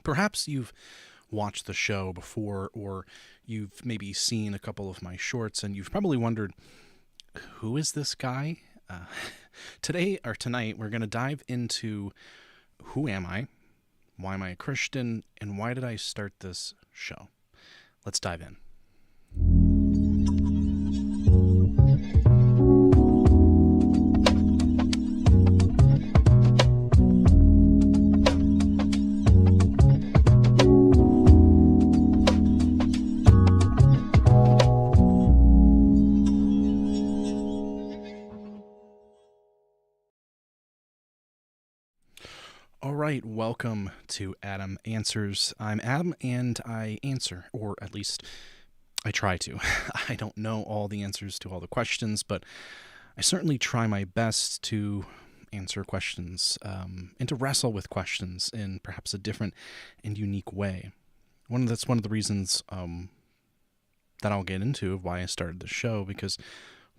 Perhaps you've watched the show before, or you've maybe seen a couple of my shorts, and you've probably wondered, who is this guy? Tonight, we're going to dive into who am I, why am I a Christian, and why did I start this show? Let's dive in. All right, welcome to Adam Answers. I'm Adam, and I answer, or at least I try to. I don't know all the answers to all the questions, but I certainly try my best to answer questions and to wrestle with questions in perhaps a different and unique way. That's one of the reasons that I'll get into of why I started the show, because,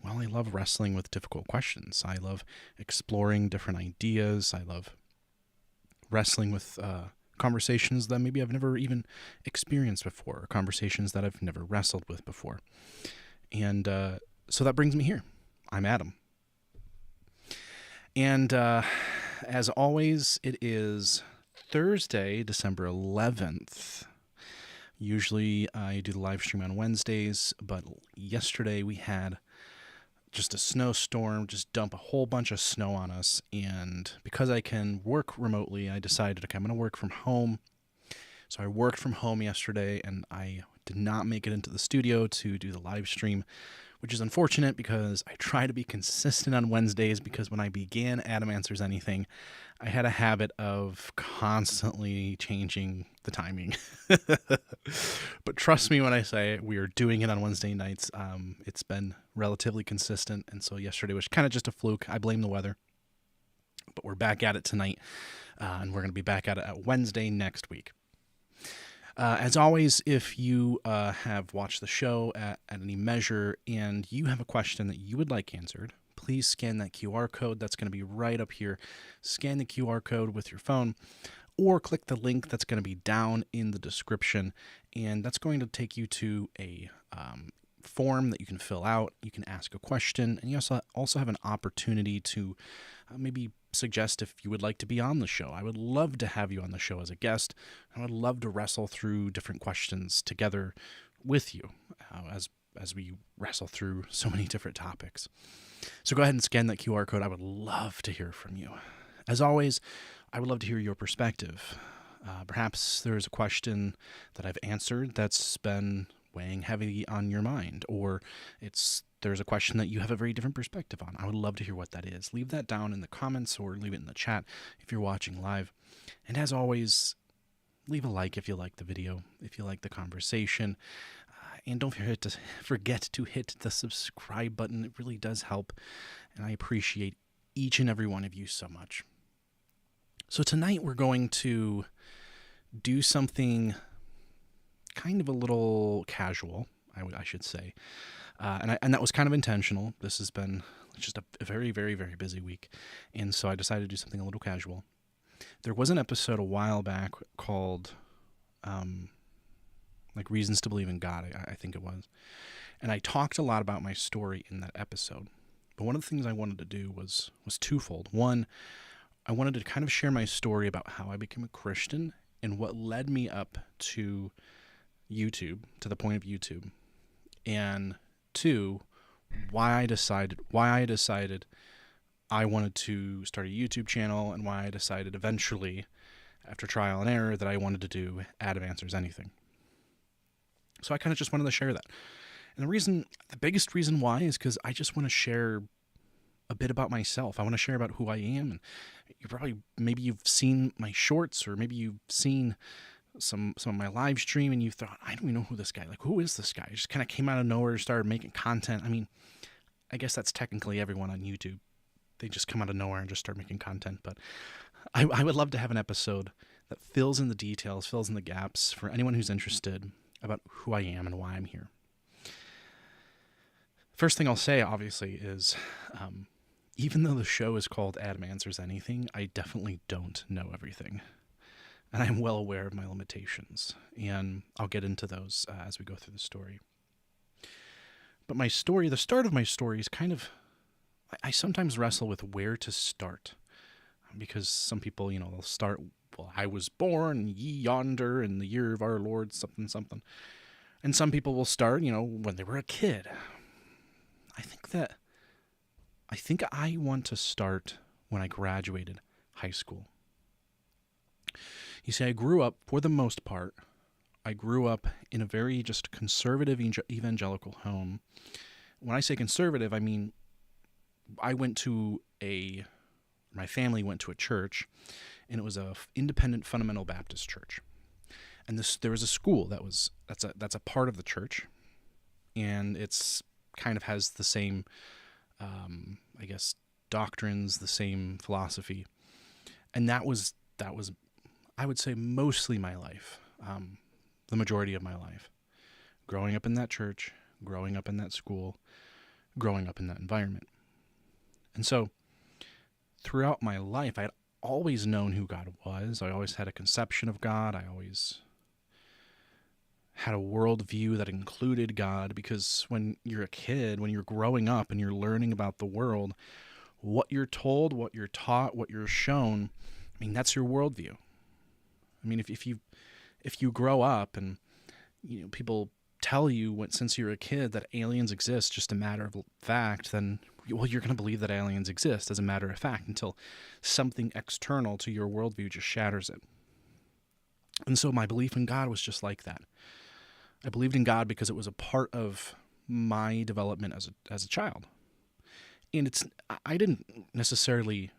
well, I love wrestling with difficult questions. I love exploring different ideas. I love wrestling with conversations that maybe I've never even experienced before, or conversations that I've never wrestled with before. And so that brings me here. I'm Adam. And as always, it is Thursday, December 11th. Usually I do the live stream on Wednesdays, but yesterday we had just a snowstorm, just dump a whole bunch of snow on us. And because I can work remotely, I decided, okay, I'm going to work from home. So I worked from home yesterday, and I did not make it into the studio to do the live stream, which is unfortunate because I try to be consistent on Wednesdays, because when I began Adam Answers Anything, I had a habit of constantly changing the timing. But trust me when I say we are doing it on Wednesday nights. It's been relatively consistent, and so yesterday was kind of just a fluke. I blame the weather. But we're back at it tonight, and we're going to be back at it at Wednesday next week. As always, if you have watched the show at any measure and you have a question that you would like answered, please scan that QR code. That's going to be right up here. Scan the QR code with your phone, or click the link that's going to be down in the description, and that's going to take you to a form that you can fill out. You can ask a question, and you also have an opportunity to maybe suggest if you would like to be on the show. I would love to have you on the show as a guest. I would love to wrestle through different questions together with you as we wrestle through so many different topics. So go ahead and scan that QR code. I would love to hear from you. As always, I would love to hear your perspective. Perhaps there's a question that I've answered that's been weighing heavy on your mind, or there's a question that you have a very different perspective on. I would love to hear what that is. Leave that down in the comments, or leave it in the chat if you're watching live. And as always, leave a like if you like the video, if you like the conversation. And don't forget to hit the subscribe button. It really does help, and I appreciate each and every one of you so much. So tonight we're going to do something kind of a little casual, I should say. And that was kind of intentional. This has been just a very, very, very busy week, and so I decided to do something a little casual. There was an episode a while back called Reasons to Believe in God, I think it was. And I talked a lot about my story in that episode. But one of the things I wanted to do was twofold. One, I wanted to kind of share my story about how I became a Christian and what led me up to YouTube, to the point of YouTube. And two, why I decided I wanted to start a YouTube channel, and why I decided eventually, after trial and error, that I wanted to do Adam Answers Anything. So I kind of just wanted to share that. And the biggest reason why is because I just want to share a bit about myself. I want to share about who I am. And maybe you've seen my shorts, or maybe you've seen some of my live stream, and you thought, I don't even know who this guy, who is this guy? He just kind of came out of nowhere, started making content. I mean, I guess that's technically everyone on YouTube. They just come out of nowhere and just start making content. But I would love to have an episode that fills in the details, fills in the gaps for anyone who's interested about who I am and why I'm here. First thing I'll say, obviously, is even though the show is called Adam Answers Anything, I definitely don't know everything. and I'm well aware of my limitations, and I'll get into those as we go through the story. But my story, the start of my story is kind of, I sometimes wrestle with where to start, because some people, they'll start, well, I was born ye yonder in the year of our Lord something something. And some people will start, when they were a kid. I think I want to start when I graduated high school. You see, I grew up, for the most part, in a very just conservative evangelical home. When I say conservative, I mean my family went to a church, and it was a independent fundamental Baptist church. And there was a school that's a part of the church, and it's kind of has the same, doctrines, the same philosophy. And that was, I would say, mostly my life, the majority of my life. Growing up in that church, growing up in that school, growing up in that environment. And so, throughout my life, I had always known who God was. I always had a conception of God. I always had a worldview that included God, because when you're a kid, when you're growing up and you're learning about the world, what you're told, what you're taught, what you're shown, that's your worldview. If you grow up and people tell you since you're a kid that aliens exist, just a matter of fact, then you're going to believe that aliens exist as a matter of fact until something external to your worldview just shatters it. And so my belief in God was just like that. I believed in God because it was a part of my development as a child. And I didn't necessarily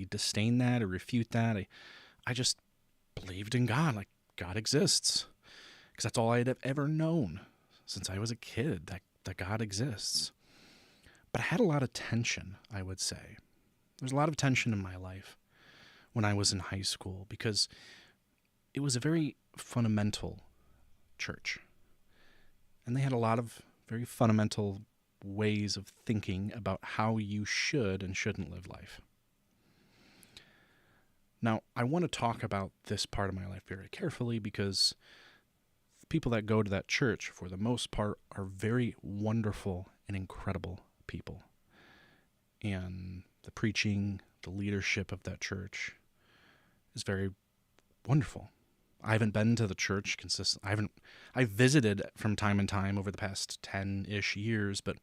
disdain that or refute that. I just believed in God, like God exists. Because that's all I had ever known since I was a kid, that God exists. But I had a lot of tension, I would say. There's a lot of tension in my life when I was in high school, because it was a very fundamental church. And they had a lot of very fundamental ways of thinking about how you should and shouldn't live life. Now, I want to talk about this part of my life very carefully, because the people that go to that church, for the most part, are very wonderful and incredible people. And the preaching, the leadership of that church is very wonderful. I haven't been to the church consistently. I've visited from time to time over the past 10-ish years, but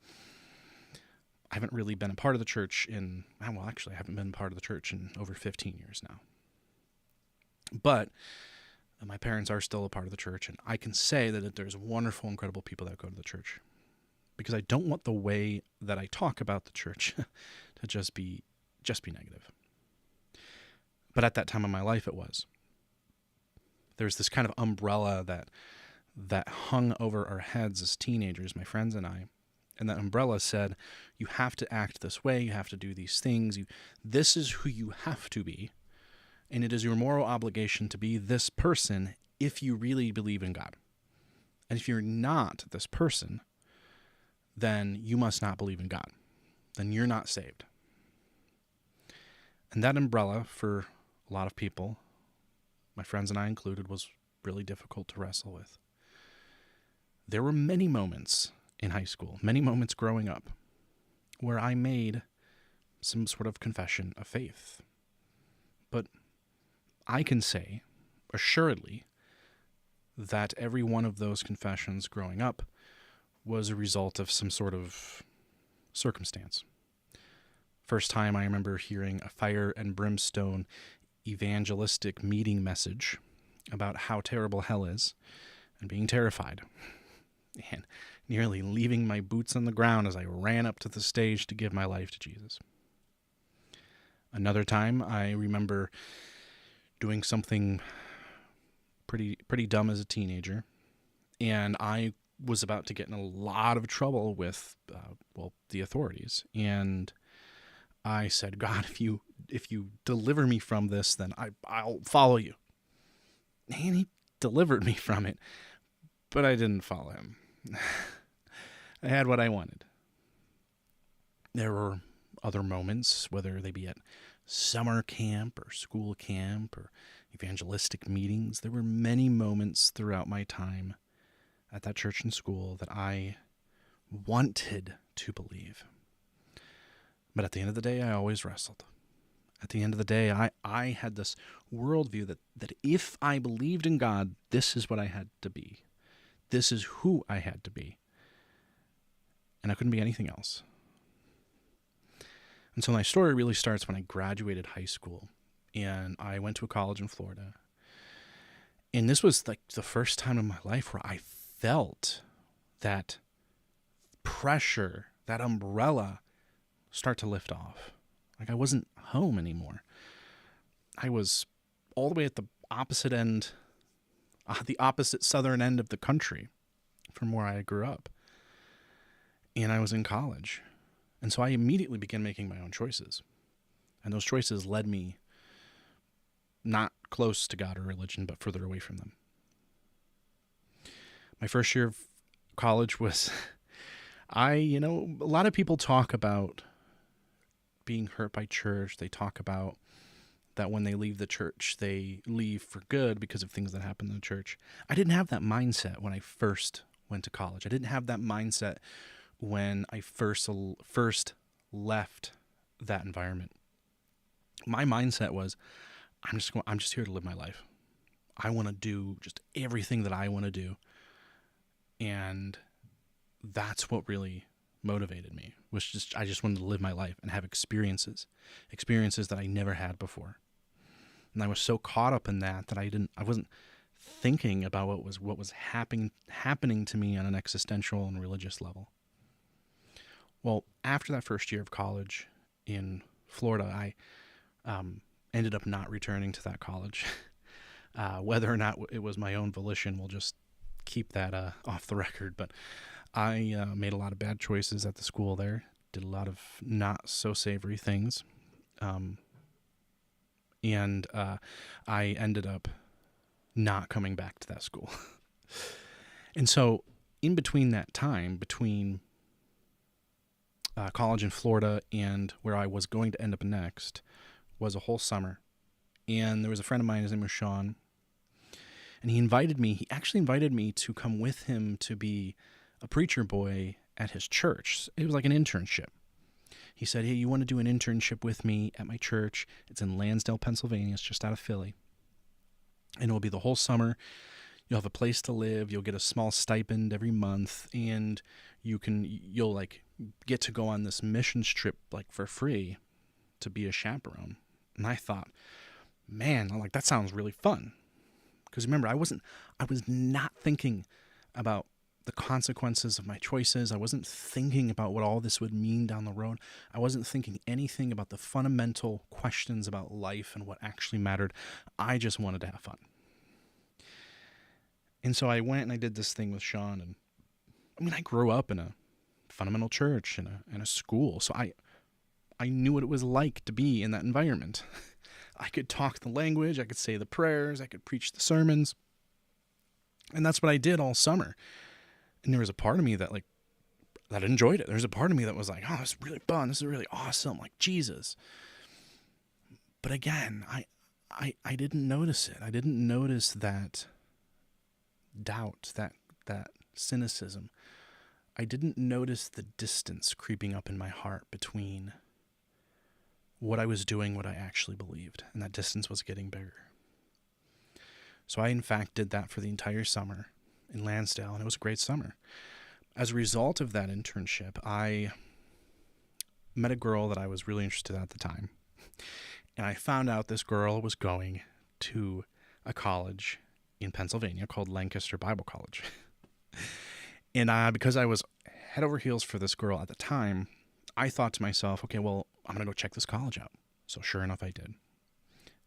I haven't really been a part of the church I haven't been part of the church in over 15 years now. But my parents are still a part of the church, and I can say that there's wonderful, incredible people that go to the church, because I don't want the way that I talk about the church to just be negative. But at that time of my life, it was. There's this kind of umbrella that hung over our heads as teenagers, my friends and I. And that umbrella said, you have to act this way, you have to do these things, this is who you have to be, and it is your moral obligation to be this person if you really believe in God. And if you're not this person, then you must not believe in God. Then you're not saved. And that umbrella, for a lot of people, my friends and I included, was really difficult to wrestle with. There were many moments in high school, many moments growing up, where I made some sort of confession of faith. But I can say, assuredly, that every one of those confessions growing up was a result of some sort of circumstance. First time I remember hearing a fire and brimstone evangelistic meeting message about how terrible hell is, and being terrified, and nearly leaving my boots on the ground as I ran up to the stage to give my life to Jesus. Another time I remember doing something pretty dumb as a teenager, and I was about to get in a lot of trouble with the authorities, and I said, God, if you deliver me from this, then I'll follow you. And he delivered me from it, but I didn't follow him. I had what I wanted. There were other moments, whether they be at summer camp or school camp or evangelistic meetings. There were many moments throughout my time at that church and school that I wanted to believe. But at the end of the day, I always wrestled. At the end of the day, I had this worldview that if I believed in God, this is what I had to be. This is who I had to be. And I couldn't be anything else. And so my story really starts when I graduated high school and I went to a college in Florida. And this was like the first time in my life where I felt that pressure, that umbrella start to lift off. Like I wasn't home anymore. I was all the way at the opposite end, the opposite southern end of the country from where I grew up. And I was in college. And so I immediately began making my own choices. And those choices led me not close to God or religion, but further away from them. My first year of college was, a lot of people talk about being hurt by church. They talk about that when they leave the church, they leave for good because of things that happen in the church. I didn't have that mindset when I first went to college. I didn't have that mindset when I first left that environment. My mindset was, I'm just here to live my life. I want to do just everything that I want to do. And that's what really motivated me, I just wanted to live my life and have experiences that I never had before. And I was so caught up in that I wasn't thinking about what was happening to me on an existential and religious level. Well, after that first year of college in Florida, I ended up not returning to that college. Whether or not it was my own volition, we'll just keep that off the record. But I made a lot of bad choices at the school there, did a lot of not so savory things. And I ended up not coming back to that school. And so in between that time, between college in Florida and where I was going to end up next, was a whole summer. And there was a friend of mine, his name was Sean, and he actually invited me to come with him to be a preacher boy at his church. It was like an internship. He said, hey, you want to do an internship with me at my church? It's in Lansdale, Pennsylvania. It's just out of Philly. And it'll be the whole summer. You'll have a place to live. You'll get a small stipend every month. And you'll like get to go on this missions trip like for free to be a chaperone. And I thought, man, I'm like, that sounds really fun. Because remember, I was not thinking about the consequences of my choices. I wasn't thinking about what all this would mean down the road. I wasn't thinking anything about the fundamental questions about life and what actually mattered. I just wanted to have fun. And so I went and I did this thing with Sean. And I grew up in a fundamental church and a school. So I knew what it was like to be in that environment. I could talk the language. I could say the prayers. I could preach the sermons. And that's what I did all summer. And there was a part of me that enjoyed it. There's a part of me that was like, oh, this is really fun. This is really awesome. Like Jesus. But again, I didn't notice it. I didn't notice that doubt, that cynicism. I didn't notice the distance creeping up in my heart between what I was doing, what I actually believed. And that distance was getting bigger. So I, in fact, did that for the entire summer in Lansdale, and it was a great summer. As a result of that internship, I met a girl that I was really interested in at the time. And I found out this girl was going to a college in Pennsylvania called Lancaster Bible College. And because I was head over heels for this girl at the time, I thought to myself, okay, well, I'm going to go check this college out. So sure enough, I did.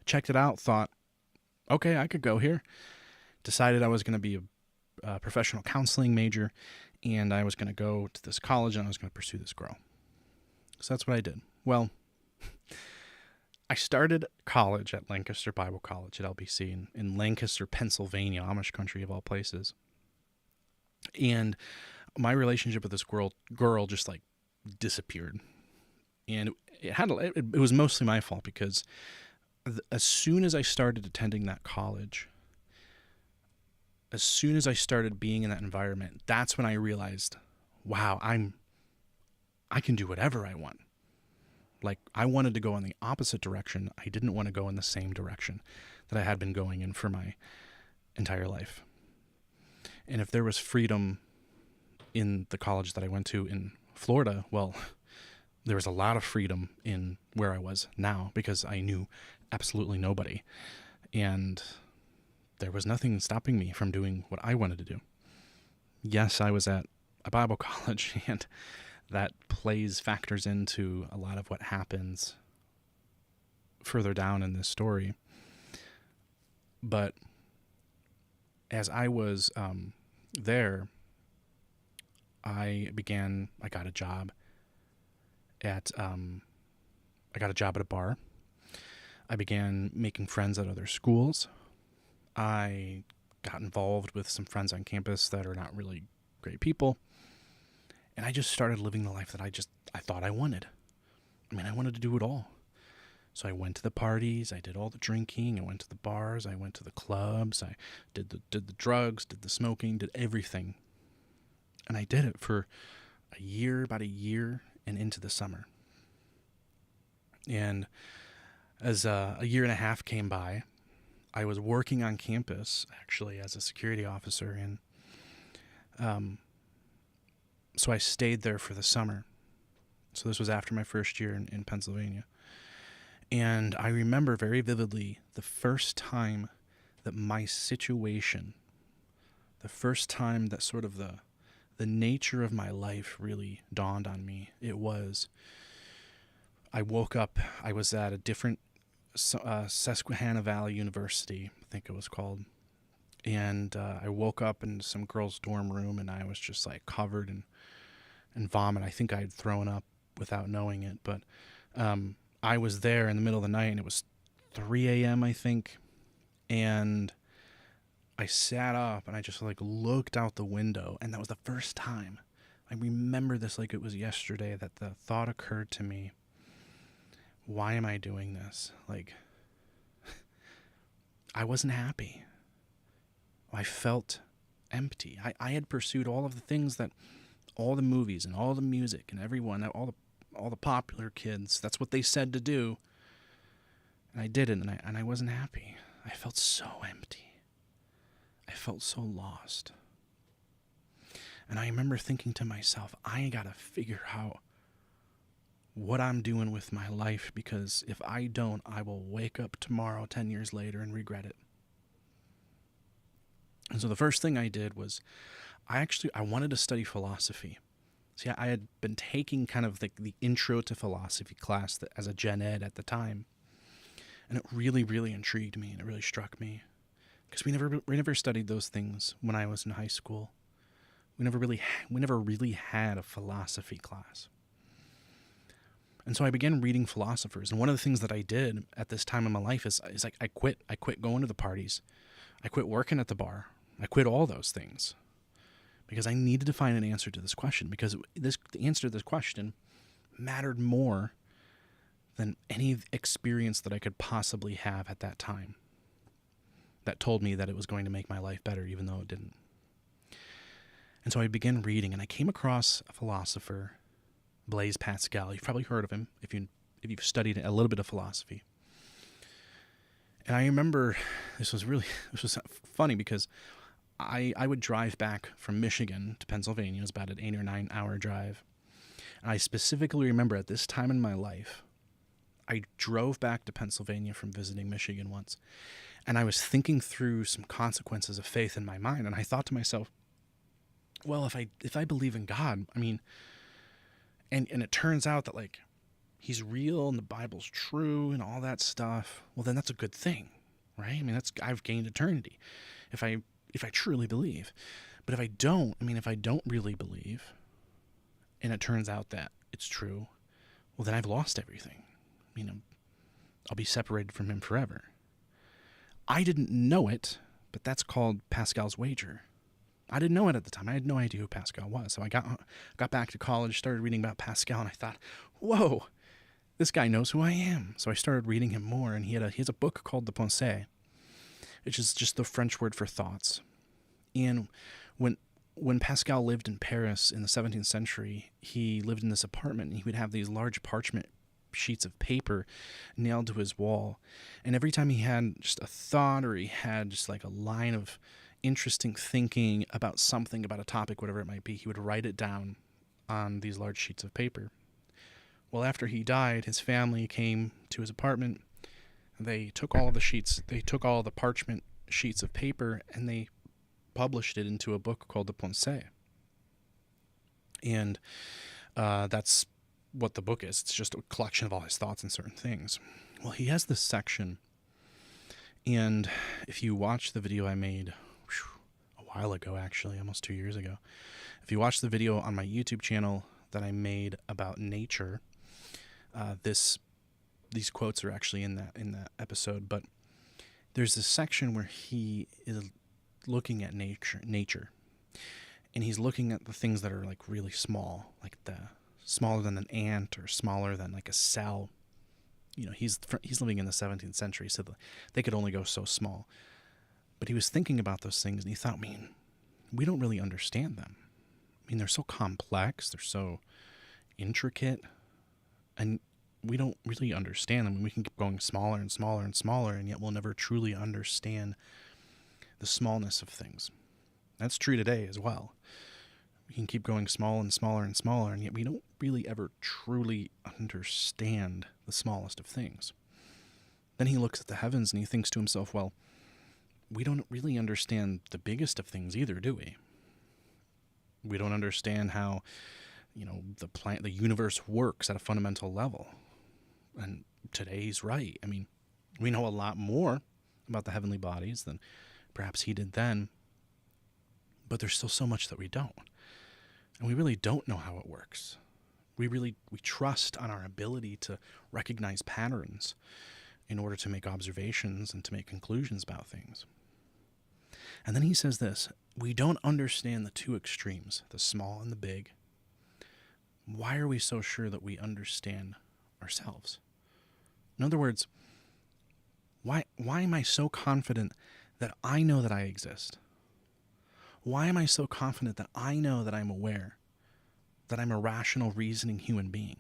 Checked it out, thought, okay, I could go here. Decided I was going to be a professional counseling major, and I was going to go to this college, and I was going to pursue this girl. So that's what I did. Well, I started college at Lancaster Bible College at LBC in Lancaster, Pennsylvania, Amish country of all places. And my relationship with this girl just like disappeared. And it was mostly my fault because as soon as I started attending that college, as soon as I started being in that environment, that's when I realized, wow, I can do whatever I want. Like, I wanted to go in the opposite direction. I didn't want to go in the same direction that I had been going in for my entire life. And if there was freedom in the college that I went to in Florida, well, there was a lot of freedom in where I was now because I knew absolutely nobody. And there was nothing stopping me from doing what I wanted to do. Yes, I was at a Bible college, and that factors into a lot of what happens further down in this story. But as I was there, I got a job at a bar. I began making friends at other schools. I got involved with some friends on campus that are not really great people. And I just started living the life that I thought I wanted. I mean, I wanted to do it all. So I went to the parties, I did all the drinking, I went to the bars, I went to the clubs, I did the drugs, did the smoking, did everything. And I did it for about a year and into the summer. And as a year and a half came by, I was working on campus, actually, as a security officer, and so I stayed there for the summer. So this was after my first year in Pennsylvania. And I remember very vividly the first time that my situation, the first time that sort of the nature of my life really dawned on me. I woke up, I was at a different Susquehanna Valley University, I think it was called. And I woke up in some girl's dorm room, and I was just like covered in vomit. I think I had thrown up without knowing it, but I was there in the middle of the night, and it was 3 a.m., I think, and I sat up, and I just like looked out the window, and that was the first time. I remember this like it was yesterday that the thought occurred to me, why am I doing this? Like, I wasn't happy. I felt empty. I had pursued all of the things that all the movies and all the music and everyone, all the popular kids, that's what they said to do. And I did it, and I wasn't happy. I felt so empty. I felt so lost. And I remember thinking to myself, I got to figure out what I'm doing with my life, because if I don't, I will wake up tomorrow 10 years later and regret it. And so the first thing I did was I wanted to study philosophy. See, I had been taking kind of the intro to philosophy class as a gen ed at the time. And it really, really intrigued me, and it really struck me. Because we never studied those things when I was in high school. We never really had a philosophy class. And so I began reading philosophers. And one of the things that I did at this time in my life is like I quit. I quit going to the parties. I quit working at the bar. I quit all those things. Because I needed to find an answer to this question. Because the answer to this question mattered more than any experience that I could possibly have at that time. That told me that it was going to make my life better, even though it didn't. And so I began reading, and I came across a philosopher, Blaise Pascal. You've probably heard of him if you've studied a little bit of philosophy. And I remember this was funny because I would drive back from Michigan to Pennsylvania. It was about an 8 or 9 hour drive. And I specifically remember at this time in my life, I drove back to Pennsylvania from visiting Michigan once, and I was thinking through some consequences of faith in my mind, and I thought to myself, well, if I believe in God, I mean, and it turns out that like he's real and the Bible's true and all that stuff, well, then that's a good thing, right? I mean, I've gained eternity if I truly believe. But if I don't really believe, and it turns out that it's true, well, then I've lost everything. I mean, I'll be separated from him forever. I didn't know it, but that's called Pascal's wager. I didn't know it at the time. I had no idea who Pascal was. So I got back to college, started reading about Pascal, and I thought, whoa, this guy knows who I am. So I started reading him more, and he has a book called The Pensée, which is just the French word for thoughts. And when Pascal lived in Paris in the 17th century, he lived in this apartment, and he would have these large parchment sheets of paper nailed to his wall. And every time he had just a thought, or he had just like a line of interesting thinking about something, about a topic, whatever it might be, he would write it down on these large sheets of paper. Well, after he died, his family came to his apartment. They took all of the sheets, they took all the parchment sheets of paper, and they published it into a book called The Pensée. And that's what the book is. It's just a collection of all his thoughts on certain things. Well, he has this section, and if you watch the video I made a while ago, actually, almost 2 years ago, if you watch the video on my YouTube channel that I made about nature, these quotes are actually in that episode. But there's this section where he is looking at nature, and he's looking at the things that are like really small, like smaller than an ant or smaller than like a cell. You know, he's living in the 17th century, so they could only go so small. But he was thinking about those things, and he thought, man, we don't really understand them. I mean, they're so complex, they're so intricate, and we don't really understand them. We can keep going smaller and smaller and smaller, and yet we'll never truly understand the smallness of things. That's true today as well. We can keep going small and smaller and smaller, and yet we don't really ever truly understand the smallest of things. Then he looks at the heavens and he thinks to himself, well, we don't really understand the biggest of things either, do we? We don't understand how, the universe works at a fundamental level. And today he's right. I mean, we know a lot more about the heavenly bodies than perhaps he did then, but there's still so much that we don't. And we really don't know how it works. We trust on our ability to recognize patterns in order to make observations and to make conclusions about things. And then he says this, we don't understand the two extremes, the small and the big. Why are we so sure that we understand ourselves? In other words, why am I so confident that I know that I exist? Why am I so confident that I know that I'm aware, that I'm a rational, reasoning human being?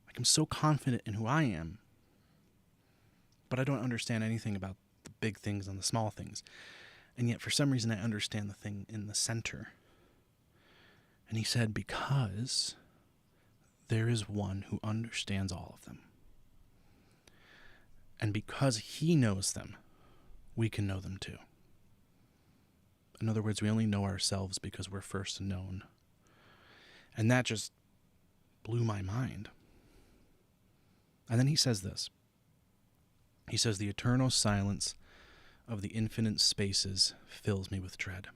Like, I'm so confident in who I am, but I don't understand anything about the big things and the small things. And yet, for some reason, I understand the thing in the center. And he said, because there is one who understands all of them. And because he knows them, we can know them too. In other words, we only know ourselves because we're first known. And that just blew my mind. And then he says this. He says, the eternal silence of the infinite spaces fills me with dread.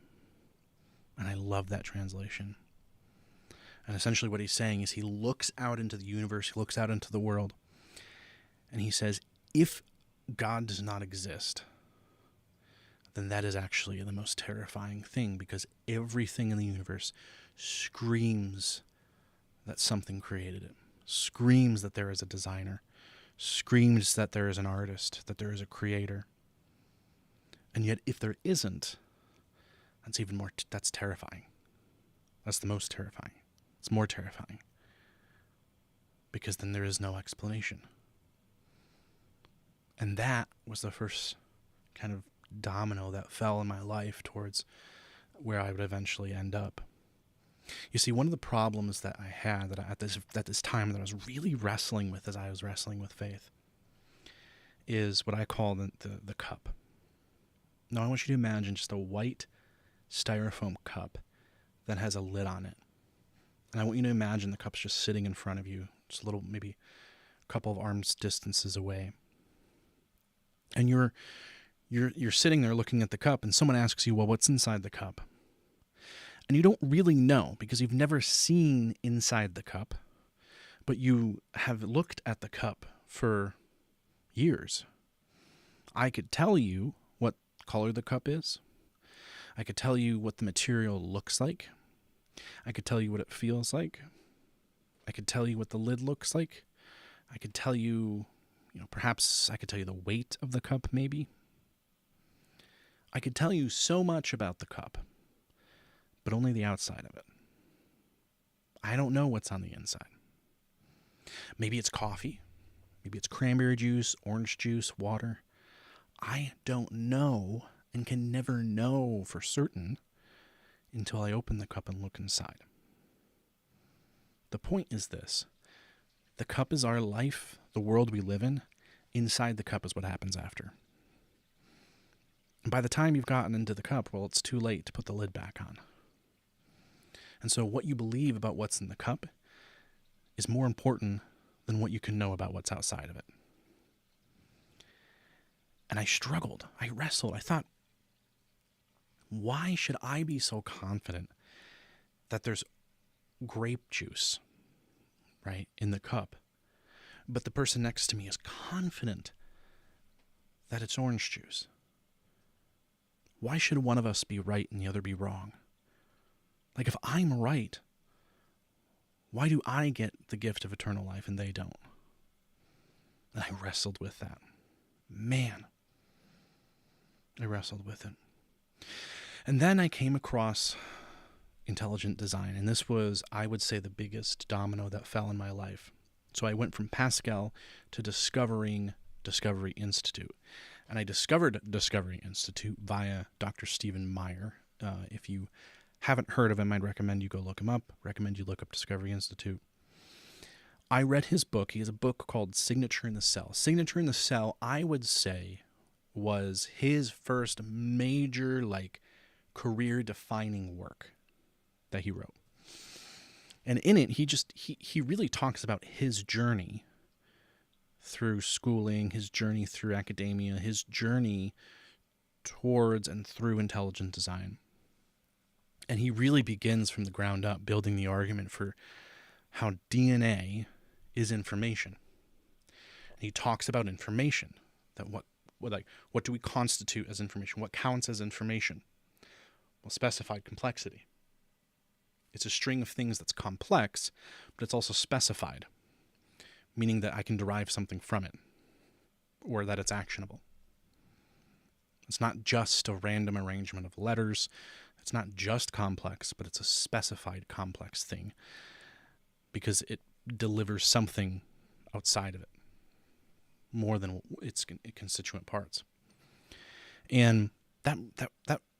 And I love that translation. And essentially what he's saying is he looks out into the universe, he looks out into the world, and he says, if God does not exist, then that is actually the most terrifying thing, because everything in the universe screams that something created it, screams that there is a designer, screams that there is an artist, that there is a creator. And yet if there isn't, that's even more, that's terrifying. That's the most terrifying. It's more terrifying. Because then there is no explanation. And that was the first kind of domino that fell in my life towards where I would eventually end up. You see, one of the problems that I had that at this time that I was really wrestling with as I was wrestling with faith is what I call the cup. Now I want you to imagine just a white styrofoam cup that has a lid on it. And I want you to imagine the cup's just sitting in front of you, just a little, maybe a couple of arms distances away. And you're sitting there looking at the cup, and someone asks you, well, what's inside the cup? And you don't really know because you've never seen inside the cup, but you have looked at the cup for years. I could tell you what color the cup is. I could tell you what the material looks like. I could tell you what it feels like. I could tell you what the lid looks like. I could tell you, perhaps I could tell you the weight of the cup, maybe. I could tell you so much about the cup, but only the outside of it. I don't know what's on the inside. Maybe it's coffee. Maybe it's cranberry juice, orange juice, water. I don't know and can never know for certain until I open the cup and look inside. The point is this. The cup is our life, the world we live in. Inside the cup is what happens after. And by the time you've gotten into the cup, well, it's too late to put the lid back on. And so what you believe about what's in the cup is more important than what you can know about what's outside of it. And I struggled. I wrestled. I thought, why should I be so confident that there's grape juice, right, in the cup, but the person next to me is confident that it's orange juice? Why should one of us be right and the other be wrong? Like, if I'm right, why do I get the gift of eternal life and they don't? And I wrestled with that. Man, I wrestled with it. And then I came across intelligent design, and this was, I would say, the biggest domino that fell in my life. So I went from Pascal to discovering Discovery Institute. And I discovered Discovery Institute via Dr. Stephen Meyer. If you haven't heard of him, I'd recommend you go look him up. Recommend you look up Discovery Institute. I read his book. He has a book called Signature in the Cell. Signature in the Cell, I would say, was his first major, career-defining work that he wrote. And in it, he really talks about his journey through schooling, his journey through academia, his journey towards and through intelligent design. And he really begins from the ground up, building the argument for how DNA is information. And he talks about information, that what do we constitute as information? What counts as information? Well, specified complexity. It's a string of things that's complex, but it's also specified, meaning that I can derive something from it, or that it's actionable. It's not just a random arrangement of letters. It's not just complex, but it's a specified complex thing, because it delivers something outside of it, more than its constituent parts. And that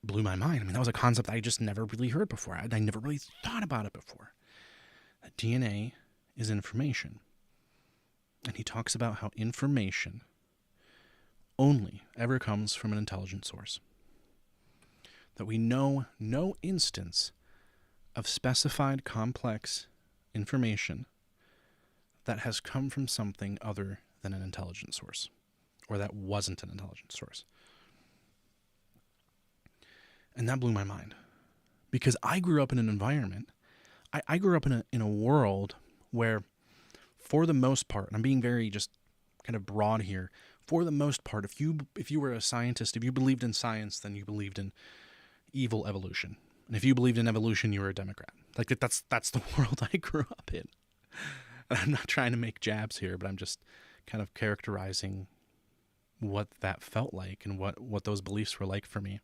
blew my mind. I mean, that was a concept I just never really heard before. I never really thought about it before. That DNA is information. And he talks about how information only ever comes from an intelligent source. That we know no instance of specified complex information that has come from something other than an intelligent source, or that wasn't an intelligent source. And that blew my mind, because I grew up in an environment, I grew up in a world where, for the most part, and I'm being very just kind of broad here, for the most part, if you were a scientist, if you believed in science, then you believed in evil evolution. And if you believed in evolution, you were a Democrat. Like, that's the world I grew up in. And I'm not trying to make jabs here, but I'm just kind of characterizing what that felt like and what those beliefs were like for me.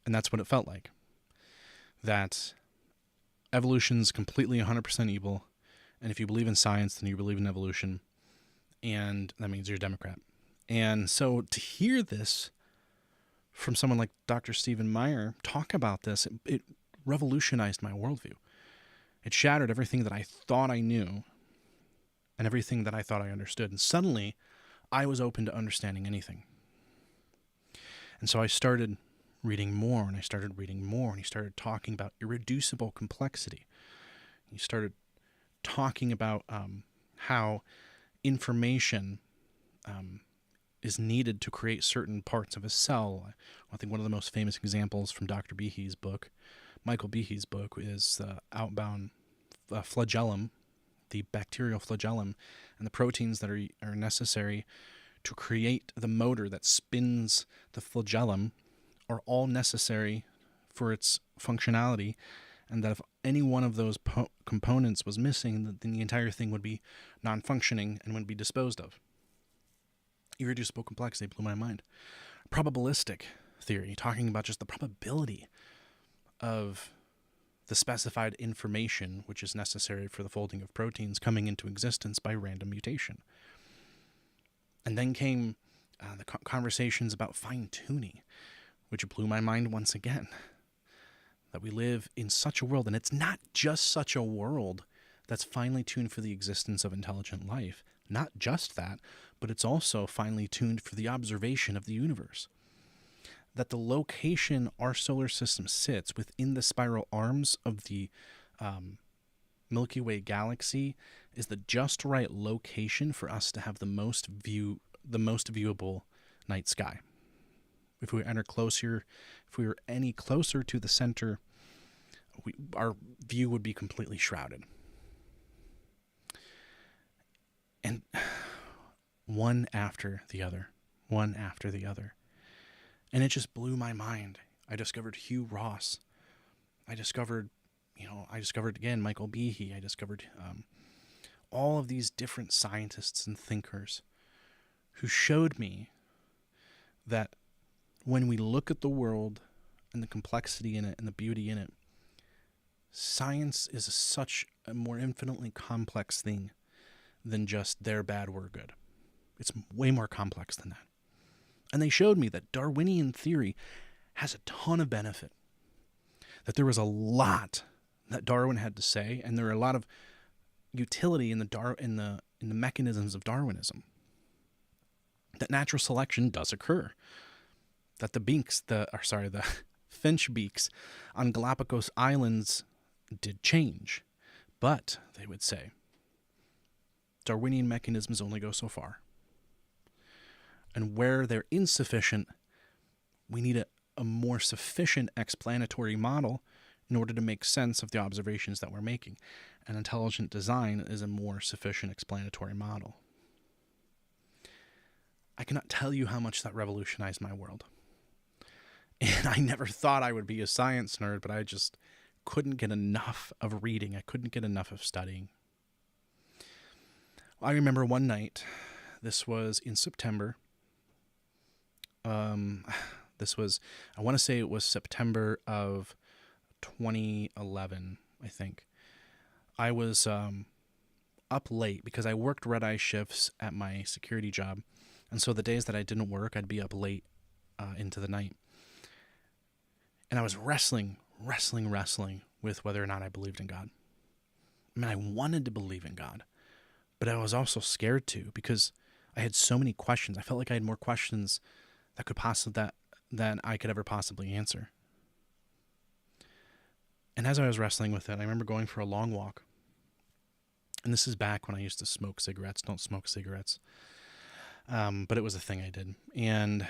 And that's what it felt like. That evolution's completely 100% evil. And if you believe in science, then you believe in evolution. And that means you're a Democrat. And so to hear this from someone like Dr. Stephen Meyer talk about this, it revolutionized my worldview. It shattered everything that I thought I knew and everything that I thought I understood. And suddenly, I was open to understanding anything. And so I started reading more, and I started reading more, and he started talking about irreducible complexity. He started talking about how information is needed to create certain parts of a cell. I think one of the most famous examples from Dr. Behe's book, Michael Behe's book, is the outbound flagellum, the bacterial flagellum, and the proteins that are necessary to create the motor that spins the flagellum are all necessary for its functionality, and that if any one of those components was missing, then the entire thing would be non-functioning and would be disposed of. Irreducible complexity blew my mind. Probabilistic theory, talking about just the probability of the specified information which is necessary for the folding of proteins coming into existence by random mutation. And then came the conversations about fine-tuning, which blew my mind once again. That we live in such a world, and it's not just such a world that's finely tuned for the existence of intelligent life. Not just that, but it's also finely tuned for the observation of the universe. That the location our solar system sits within the spiral arms of the Milky Way galaxy is the just right location for us to have the most viewable night sky. If we were any closer to the center, our view would be completely shrouded. And one after the other. And it just blew my mind. I discovered Hugh Ross. I discovered again Michael Behe. I discovered all of these different scientists and thinkers who showed me that when we look at the world and the complexity in it and the beauty in it, science is such a more infinitely complex thing than just they're bad, we're good. It's way more complex than that. And they showed me that Darwinian theory has a ton of benefit. That there was a lot that Darwin had to say, and there are a lot of utility in the mechanisms of Darwinism. That natural selection does occur. That the finch beaks on Galapagos Islands did change. But, they would say, Darwinian mechanisms only go so far. And where they're insufficient, we need a more sufficient explanatory model in order to make sense of the observations that we're making. And intelligent design is a more sufficient explanatory model. I cannot tell you how much that revolutionized my world. And I never thought I would be a science nerd, but I just couldn't get enough of reading. I couldn't get enough of studying. I remember one night, this was in September. I want to say it was September of 2011, I think. I was up late because I worked red-eye shifts at my security job. And so the days that I didn't work, I'd be up late into the night. And I was wrestling with whether or not I believed in God. I mean, I wanted to believe in God, but I was also scared to because I had so many questions. I felt like I had more questions than I could ever possibly answer. And as I was wrestling with it, I remember going for a long walk. And this is back when I used to smoke cigarettes. Don't smoke cigarettes. But it was a thing I did. And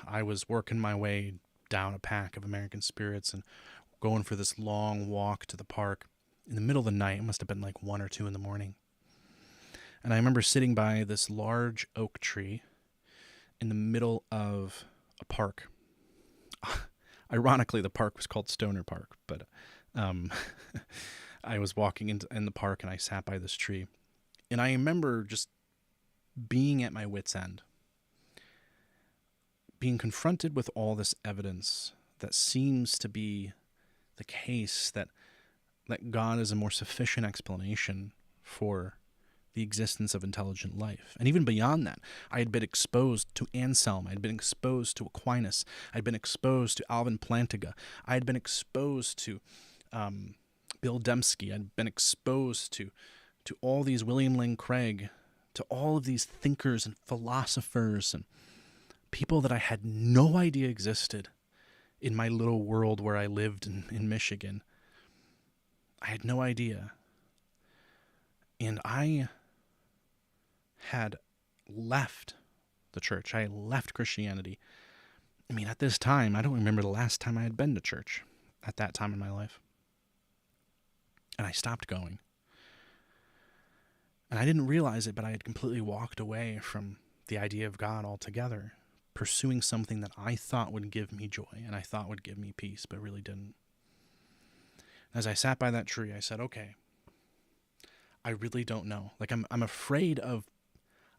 I was working my way down a pack of American Spirits and going for this long walk to the park in the middle of the night. It must have been like 1 or 2 in the morning. And I remember sitting by this large oak tree in the middle of a park. Ironically, the park was called Stoner Park, but I was walking in the park and I sat by this tree. And I remember just being at my wit's end, being confronted with all this evidence that seems to be the case that God is a more sufficient explanation for the existence of intelligent life. And even beyond that, I had been exposed to Anselm. I had been exposed to Aquinas. I had been exposed to Alvin Plantinga. I had been exposed to Bill Dembski. I had been exposed to all these William Lane Craig, to all of these thinkers and philosophers and people that I had no idea existed in my little world where I lived in Michigan. I had no idea. And I had left the church. I had left Christianity. I mean, at this time, I don't remember the last time I had been to church at that time in my life. And I stopped going. And I didn't realize it, but I had completely walked away from the idea of God altogether, pursuing something that I thought would give me joy and I thought would give me peace, but really didn't. As I sat by that tree, I said, okay, I really don't know. Like I'm afraid of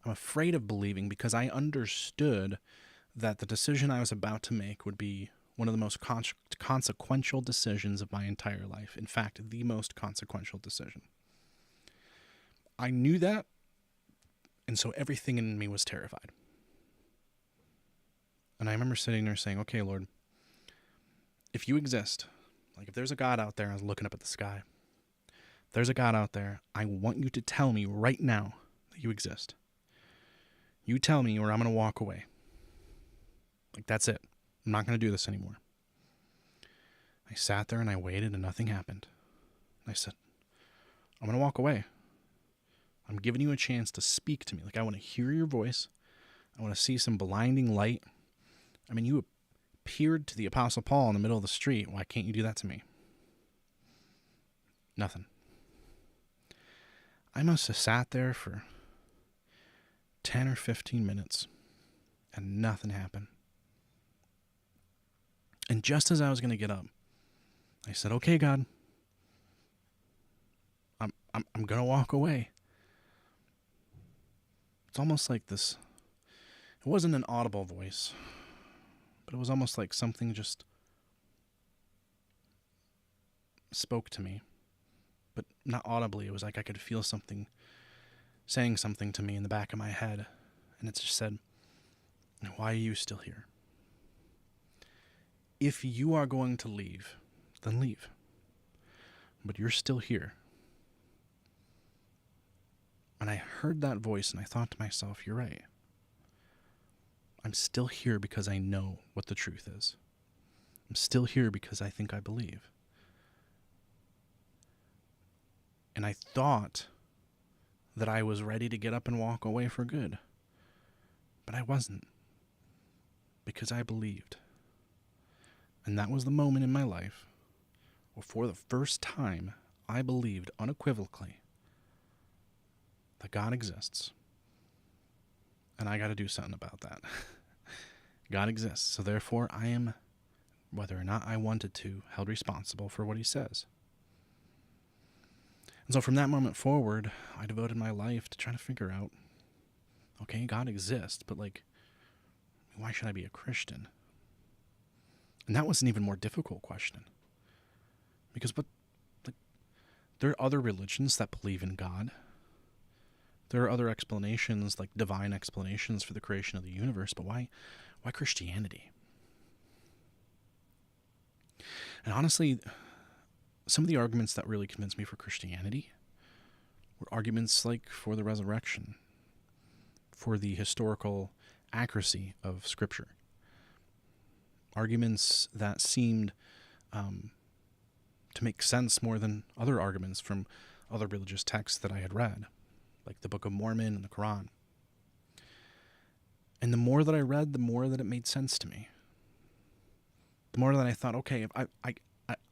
believing, because I understood that the decision I was about to make would be one of the most consequential decisions of my entire life. In fact, the most consequential decision. I knew that, and so everything in me was terrified. And I remember sitting there saying, okay, Lord, if you exist, like if there's a God out there, I was looking up at the sky. If there's a God out there, I want you to tell me right now that you exist. You tell me, or I'm going to walk away. Like, that's it. I'm not going to do this anymore. I sat there and I waited and nothing happened. I said, I'm going to walk away. I'm giving you a chance to speak to me. Like, I want to hear your voice. I want to see some blinding light. I mean, you appeared to the Apostle Paul in the middle of the street. Why can't you do that to me? Nothing. I must have sat there for 10 or 15 minutes and nothing happened. And just as I was going to get up, I said, okay, God, I'm going to walk away. It's almost like this. It wasn't an audible voice, but it was almost like something just spoke to me, but not audibly. It was like I could feel something saying something to me in the back of my head. And it just said, why are you still here? If you are going to leave, then leave. But you're still here. And I heard that voice and I thought to myself, you're right. I'm still here because I know what the truth is. I'm still here because I think I believe. And I thought that I was ready to get up and walk away for good. But I wasn't. Because I believed. And that was the moment in my life where for the first time I believed unequivocally that God exists. And I got to do something about that. God exists. So therefore I am, whether or not I wanted to, held responsible for what he says. And so from that moment forward, I devoted my life to trying to figure out, okay, God exists, but like, why should I be a Christian? And that was an even more difficult question. Because there are other religions that believe in God. There are other explanations, like divine explanations for the creation of the universe, but why Christianity? And honestly, some of the arguments that really convinced me for Christianity were arguments like for the resurrection, for the historical accuracy of Scripture. Arguments that seemed to make sense more than other arguments from other religious texts that I had read, like the Book of Mormon and the Quran. And the more that I read, the more that it made sense to me. The more that I thought, okay, if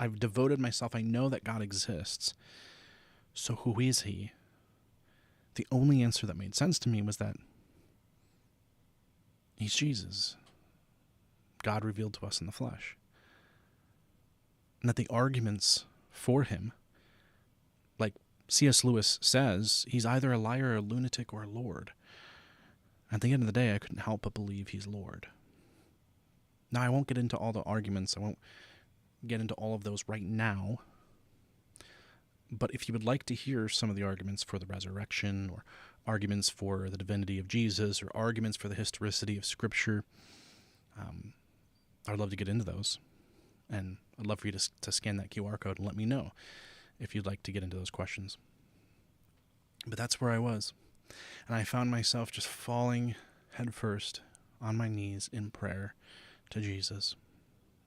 I've devoted myself, I know that God exists, so who is he? The only answer that made sense to me was that he's Jesus, God revealed to us in the flesh. And that the arguments for him, like C.S. Lewis says, he's either a liar, a lunatic, or a Lord. At the end of the day, I couldn't help but believe he's Lord. Now, I won't get into all the arguments. I won't get into all of those right now. But if you would like to hear some of the arguments for the resurrection, or arguments for the divinity of Jesus, or arguments for the historicity of Scripture, I would love to get into those. And I'd love for you to scan that QR code and let me know if you'd like to get into those questions. But that's where I was. And I found myself just falling headfirst on my knees in prayer to Jesus.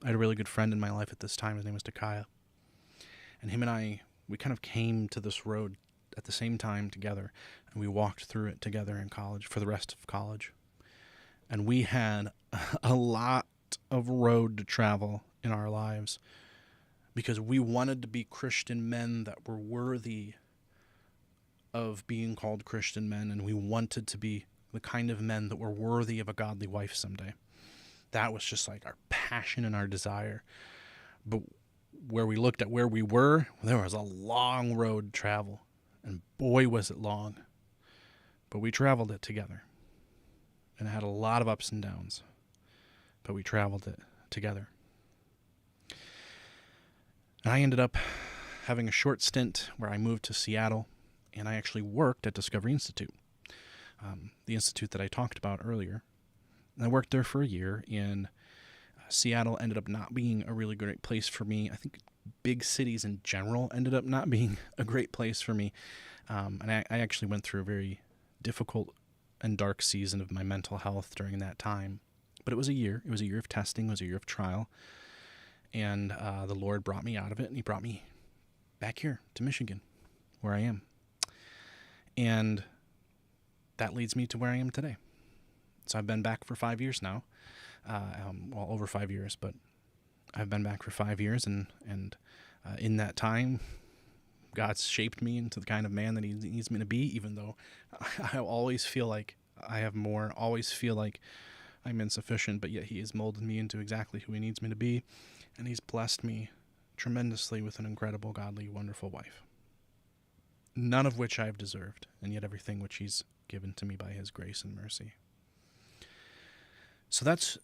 I had a really good friend in my life at this time. His name was Takaya. And him and I, we kind of came to this road at the same time together. And we walked through it together in college for the rest of college. And we had a lot of road to travel in our lives because we wanted to be Christian men that were worthy of being called Christian men, and we wanted to be the kind of men that were worthy of a godly wife someday. That was just like our passion and our desire. But where we looked at where we were, there was a long road to travel. And boy, was it long. But we traveled it together. And it had a lot of ups and downs. But we traveled it together. And I ended up having a short stint where I moved to Seattle, and I actually worked at Discovery Institute, the institute that I talked about earlier. And I worked there for a year, and Seattle ended up not being a really great place for me. I think big cities in general ended up not being a great place for me. And I actually went through a very difficult and dark season of my mental health during that time. But it was a year. It was a year of testing. It was a year of trial. And the Lord brought me out of it, and he brought me back here to Michigan, where I am. And that leads me to where I am today. So I've been back for 5 years now. Well, over 5 years, but I've been back for 5 years, and in that time, God's shaped me into the kind of man that he needs me to be, even though I always feel like I have more, always feel like I'm insufficient, but yet he has molded me into exactly who he needs me to be, and he's blessed me tremendously with an incredible, godly, wonderful wife. None of which I've deserved, and yet everything which he's given to me by his grace and mercy. So that's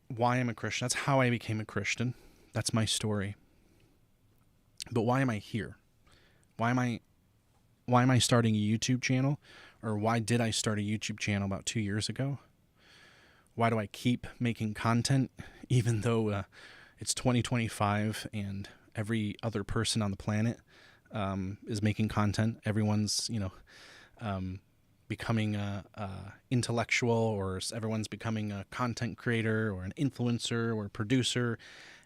why I'm a Christian. That's how I became a Christian. That's my story. But why am I here? Why am I starting a YouTube channel? Or why did I start a YouTube channel about 2 years ago? Why do I keep making content even though it's 2025 and every other person on the planet is making content? Everyone's, becoming a intellectual, or everyone's becoming a content creator or an influencer or a producer.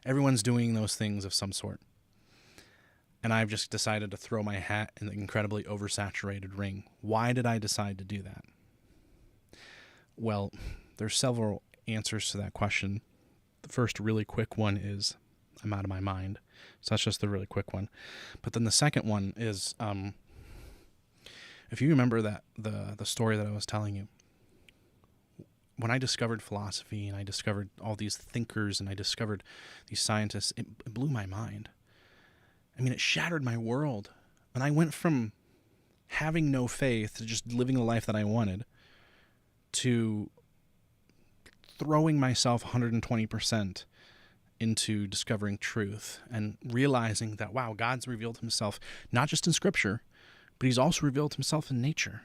Everyone's doing those things of some sort. And I've just decided to throw my hat in the incredibly oversaturated ring. Why did I decide to do that? Well, there's several answers to that question. The first really quick one is I'm out of my mind. So that's just the really quick one. But then the second one is, if you remember that the story that I was telling you, when I discovered philosophy and I discovered all these thinkers and I discovered these scientists, it blew my mind. I mean, it shattered my world. And I went from having no faith to just living the life that I wanted to throwing myself 120% into discovering truth and realizing that, wow, God's revealed himself not just in Scripture, but he's also revealed himself in nature,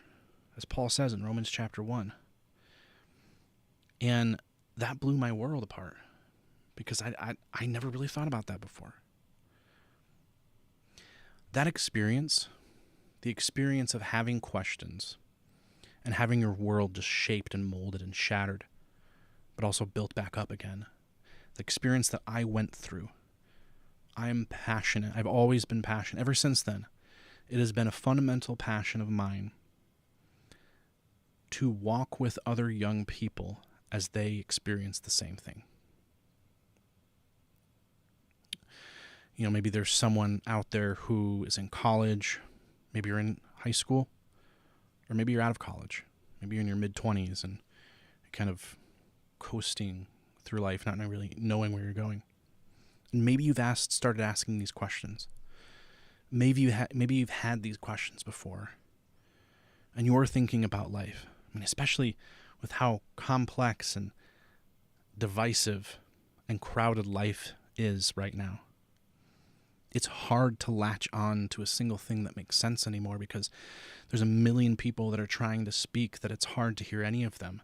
as Paul says in Romans chapter 1. And that blew my world apart because I never really thought about that before. That experience, the experience of having questions and having your world just shaped and molded and shattered, but also built back up again, the experience that I went through, I am passionate. I've always been passionate. Ever since then, it has been a fundamental passion of mine to walk with other young people as they experience the same thing. You know, maybe there's someone out there who is in college, maybe you're in high school, or maybe you're out of college. Maybe you're in your mid-20s and you're kind of coasting through life, not really knowing where you're going. And maybe you've started asking these questions. Maybe you've had these questions before, and you're thinking about life. I mean, especially with how complex and divisive and crowded life is right now. It's hard to latch on to a single thing that makes sense anymore because there's a million people that are trying to speak that it's hard to hear any of them.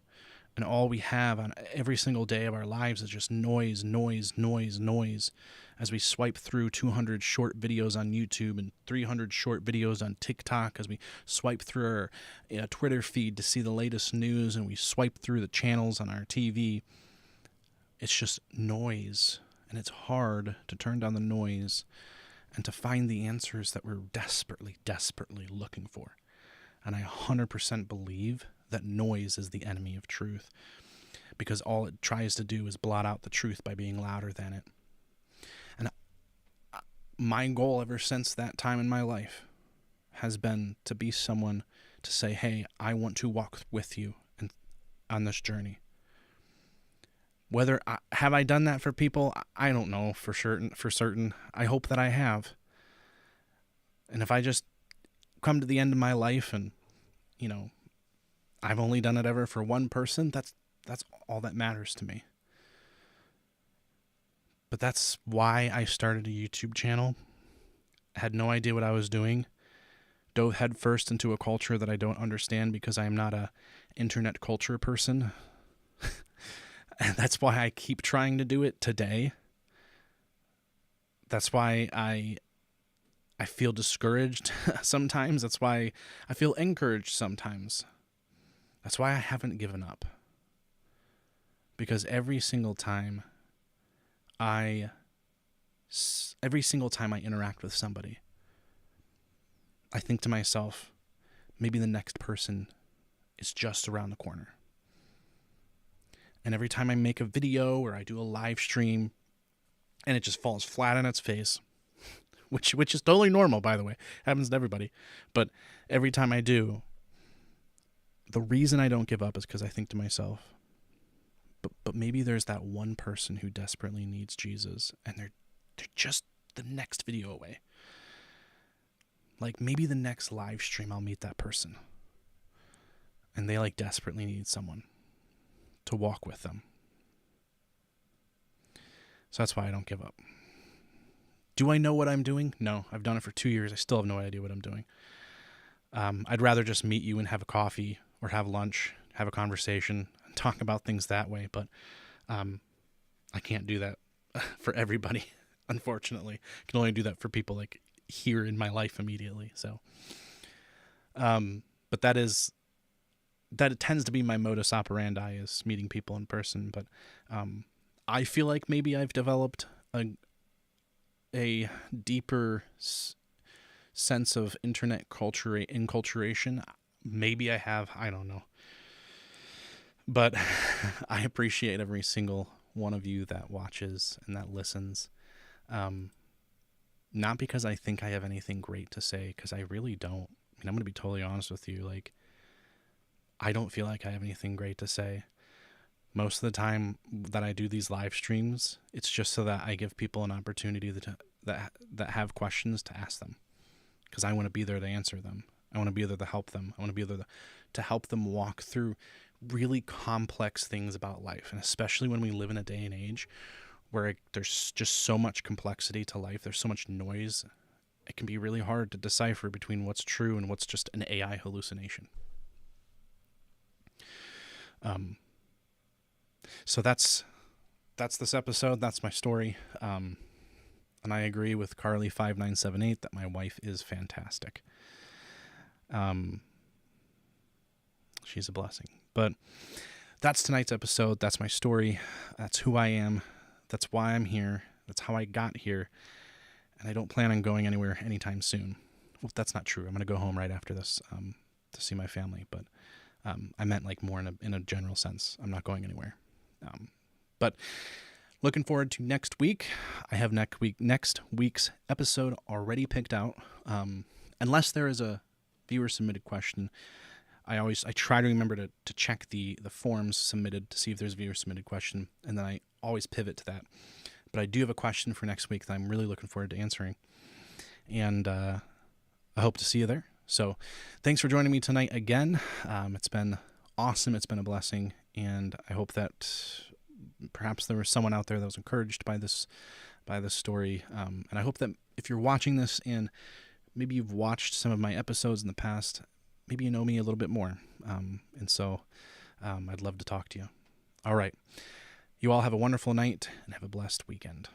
And all we have on every single day of our lives is just noise, noise, noise, noise as we swipe through 200 short videos on YouTube and 300 short videos on TikTok, as we swipe through our Twitter feed to see the latest news, and we swipe through the channels on our TV. It's just noise, and it's hard to turn down the noise and to find the answers that we're desperately, desperately looking for. And I 100% believe that noise is the enemy of truth, because all it tries to do is blot out the truth by being louder than it. And my goal ever since that time in my life has been to be someone to say, hey, I want to walk with you on this journey. Have I done that for people? I don't know for certain. I hope that I have. And if I just come to the end of my life and, I've only done it ever for one person, that's all that matters to me. But that's why I started a YouTube channel. I had no idea what I was doing. Dove headfirst into a culture that I don't understand because I am not a internet culture person. And that's why I keep trying to do it today. That's why I feel discouraged sometimes. That's why I feel encouraged sometimes. That's why I haven't given up. Because every single time I interact with somebody, I think to myself, maybe the next person is just around the corner. And every time I make a video or I do a live stream and it just falls flat on its face, which is totally normal, by the way, happens to everybody. But every time I do, the reason I don't give up is because I think to myself, but maybe there's that one person who desperately needs Jesus and they're just the next video away. Like maybe the next live stream I'll meet that person. And they desperately need someone to walk with them. So that's why I don't give up. Do I know what I'm doing? No, I've done it for 2 years. I still have no idea what I'm doing. I'd rather just meet you and have a coffee or have lunch, have a conversation, and talk about things that way. But I can't do that for everybody, unfortunately. I can only do that for people here in my life immediately. So, but that tends to be my modus operandi, is meeting people in person. But I feel like maybe I've developed a deeper sense of internet enculturation. Maybe I have, I don't know. But I appreciate every single one of you that watches and that listens. Not because I think I have anything great to say, because I really don't. I'm going to be totally honest with you. I don't feel like I have anything great to say. Most of the time that I do these live streams, it's just so that I give people an opportunity that have questions to ask them, because I want to be there to answer them. I want to be there to help them. I want to be there to help them walk through really complex things about life, and especially when we live in a day and age where there's just so much complexity to life. There's so much noise. It can be really hard to decipher between what's true and what's just an AI hallucination. So that's this episode. That's my story. And I agree with Carly5978 that my wife is fantastic. She's a blessing. But that's tonight's episode. That's my story. That's who I am. That's why I'm here. That's how I got here. And I don't plan on going anywhere anytime soon. Well, that's not true. I'm going to go home right after this to see my family. But I meant more in a general sense. I'm not going anywhere. But looking forward to next week. I have next week's episode already picked out. Unless there is a viewer submitted question, I try to remember to check the forms submitted to see if there's a viewer submitted question, and then I always pivot to that. But I do have a question for next week that I'm really looking forward to answering, and I hope to see you there. So thanks for joining me tonight again. It's been awesome. It's been a blessing, and I hope that perhaps there was someone out there that was encouraged by this story. And I hope that if you're watching this and maybe you've watched some of my episodes in the past, maybe you know me a little bit more. And so I'd love to talk to you. All right. You all have a wonderful night and have a blessed weekend.